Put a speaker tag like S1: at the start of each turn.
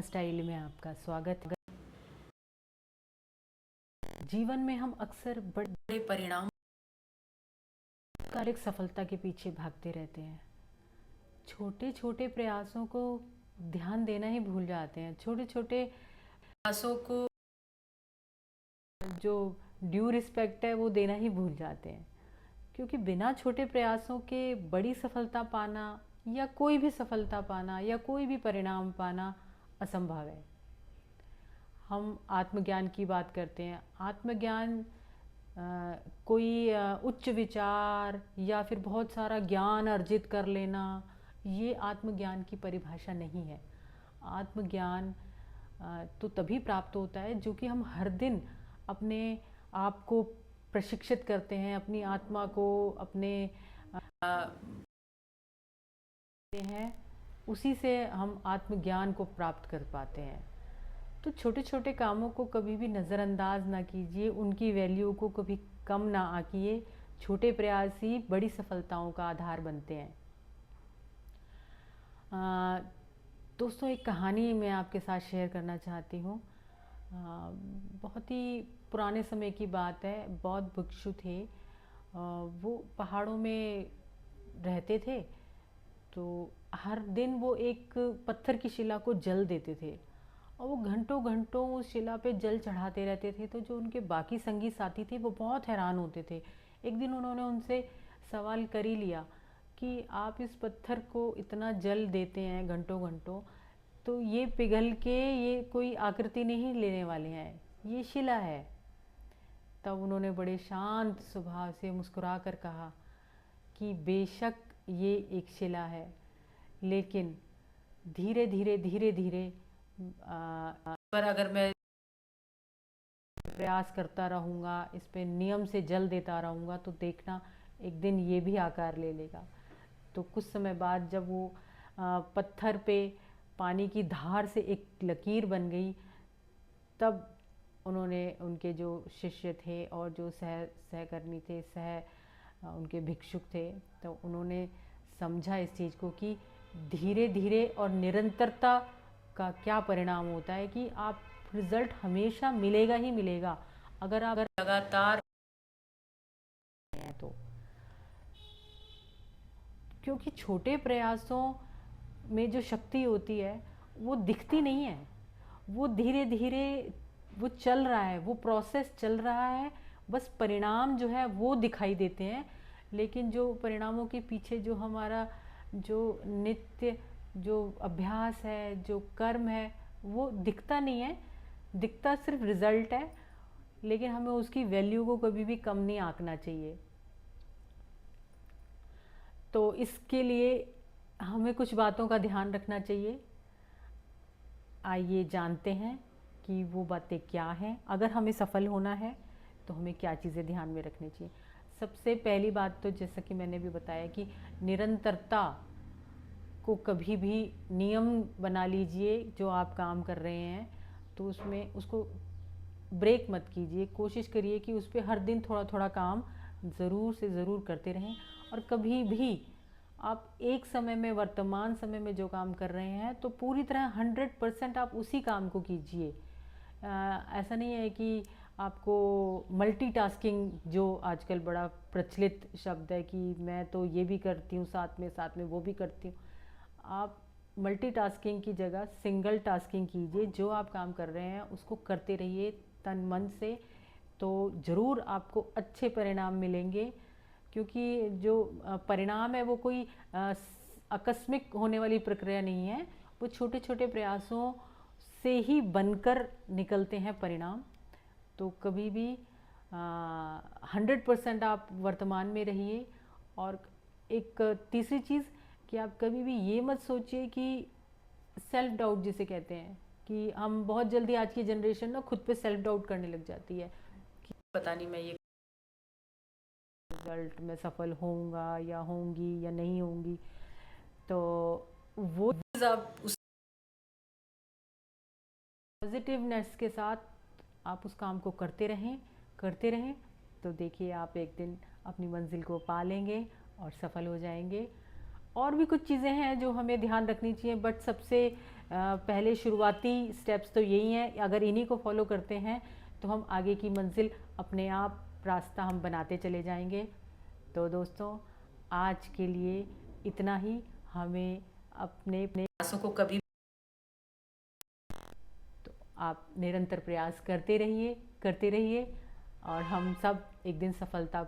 S1: Style में आपका स्वागत है। जीवन में हम अक्सर बड़े बड़े परिणाम कारक सफलता के पीछे भागते रहते हैं। छोटे छोटे प्रयासों को ध्यान देना ही भूल जाते हैं। छोटे छोटे प्रयासों को जो ड्यू रिस्पेक्ट है वो देना ही भूल जाते हैं, क्योंकि बिना छोटे प्रयासों के बड़ी सफलता पाना या कोई भी सफलता पाना या कोई भी परिणाम पाना असंभव है। हम आत्मज्ञान की बात करते हैं। आत्मज्ञान कोई उच्च विचार या फिर बहुत सारा ज्ञान अर्जित कर लेना, ये आत्मज्ञान की परिभाषा नहीं है। आत्मज्ञान तो तभी प्राप्त होता है जो कि हम हर दिन अपने आप को प्रशिक्षित करते हैं, अपनी आत्मा को अपने हैं, उसी से हम आत्मज्ञान को प्राप्त कर पाते हैं। तो छोटे छोटे कामों को कभी भी नज़रअंदाज ना कीजिए, उनकी वैल्यू को कभी कम ना आंकिए। छोटे प्रयास ही बड़ी सफलताओं का आधार बनते हैं। दोस्तों, एक कहानी मैं आपके साथ शेयर करना चाहती हूँ। बहुत ही पुराने समय की बात है। बौद्ध भिक्षु थे। वो पहाड़ों में रहते थे। तो हर दिन वो एक पत्थर की शिला को जल देते थे और वो घंटों घंटों उस शिला पे जल चढ़ाते रहते थे। तो जो उनके बाकी संगी साथी थे वो बहुत हैरान होते थे। एक दिन उन्होंने उनसे सवाल कर ही लिया कि आप इस पत्थर को इतना जल देते हैं घंटों घंटों, तो ये पिघल के ये कोई आकृति नहीं लेने वाले हैं, ये शिला है। तब उन्होंने बड़े शांत स्वभाव से मुस्कुरा कर कहा कि बेशक ये एक शिला है, लेकिन धीरे धीरे धीरे धीरे पर अगर मैं प्रयास करता रहूँगा, इस पे नियम से जल देता रहूँगा, तो देखना एक दिन ये भी आकार ले लेगा। तो कुछ समय बाद जब वो पत्थर पे पानी की धार से एक लकीर बन गई, तब उन्होंने, उनके जो शिष्य थे और जो सहकर्मी थे, उनके भिक्षुक थे, तो उन्होंने समझा इस चीज़ को कि धीरे धीरे और निरंतरता का क्या परिणाम होता है कि आप रिजल्ट हमेशा मिलेगा ही मिलेगा अगर आप लगातार हैं तो। क्योंकि छोटे प्रयासों में जो शक्ति होती है वो दिखती नहीं है, वो धीरे धीरे वो चल रहा है, वो प्रोसेस चल रहा है। बस परिणाम जो है वो दिखाई देते हैं, लेकिन जो परिणामों के पीछे जो हमारा जो नित्य जो अभ्यास है, जो कर्म है, वो दिखता नहीं है। दिखता सिर्फ रिजल्ट है, लेकिन हमें उसकी वैल्यू को कभी भी कम नहीं आंकना चाहिए। तो इसके लिए हमें कुछ बातों का ध्यान रखना चाहिए। आइए जानते हैं कि वो बातें क्या हैं। अगर हमें सफल होना है तो हमें क्या चीज़ें ध्यान में रखनी चाहिए। सबसे पहली बात तो जैसा कि मैंने भी बताया कि निरंतरता को कभी भी नियम बना लीजिए। जो आप काम कर रहे हैं तो उसमें उसको ब्रेक मत कीजिए। कोशिश करिए कि उस पर हर दिन थोड़ा थोड़ा काम ज़रूर से ज़रूर करते रहें। और कभी भी आप एक समय में, वर्तमान समय में जो काम कर रहे हैं, तो पूरी तरह 100% आप उसी काम को कीजिए। ऐसा नहीं है कि आपको मल्टीटास्किंग, जो आजकल बड़ा प्रचलित शब्द है कि मैं तो ये भी करती हूँ साथ में वो भी करती हूँ। आप मल्टीटास्किंग की जगह सिंगल टास्किंग कीजिए। जो आप काम कर रहे हैं उसको करते रहिए तन मन से, तो ज़रूर आपको अच्छे परिणाम मिलेंगे। क्योंकि जो परिणाम है वो कोई आकस्मिक होने वाली प्रक्रिया नहीं है, वो छोटे छोटे प्रयासों से ही बनकर निकलते हैं परिणाम। तो कभी भी 100% आप वर्तमान में रहिए। और एक तीसरी चीज़ कि आप कभी भी ये मत सोचिए कि सेल्फ डाउट जिसे कहते हैं, कि हम बहुत जल्दी, आज की जनरेशन ना खुद पे सेल्फ डाउट करने लग जाती है कि पता नहीं मैं ये रिजल्ट में सफल होऊंगा या होंगी या नहीं होंगी। तो वो आप उस पॉजिटिवनेस के साथ आप उस काम को करते रहें, तो देखिए आप एक दिन अपनी मंजिल को पा लेंगे और सफल हो जाएंगे। और भी कुछ चीज़ें हैं जो हमें ध्यान रखनी चाहिए, बट सबसे पहले शुरुआती स्टेप्स तो यही हैं, अगर इन्हीं को फॉलो करते हैं तो हम आगे की मंजिल अपने आप रास्ता हम बनाते चले जाएंगे। तो दोस्तों आज के लिए इतना ही। हमें अपने प्रयासों को कभी, तो आप निरंतर प्रयास करते रहिए और हम सब एक दिन सफलता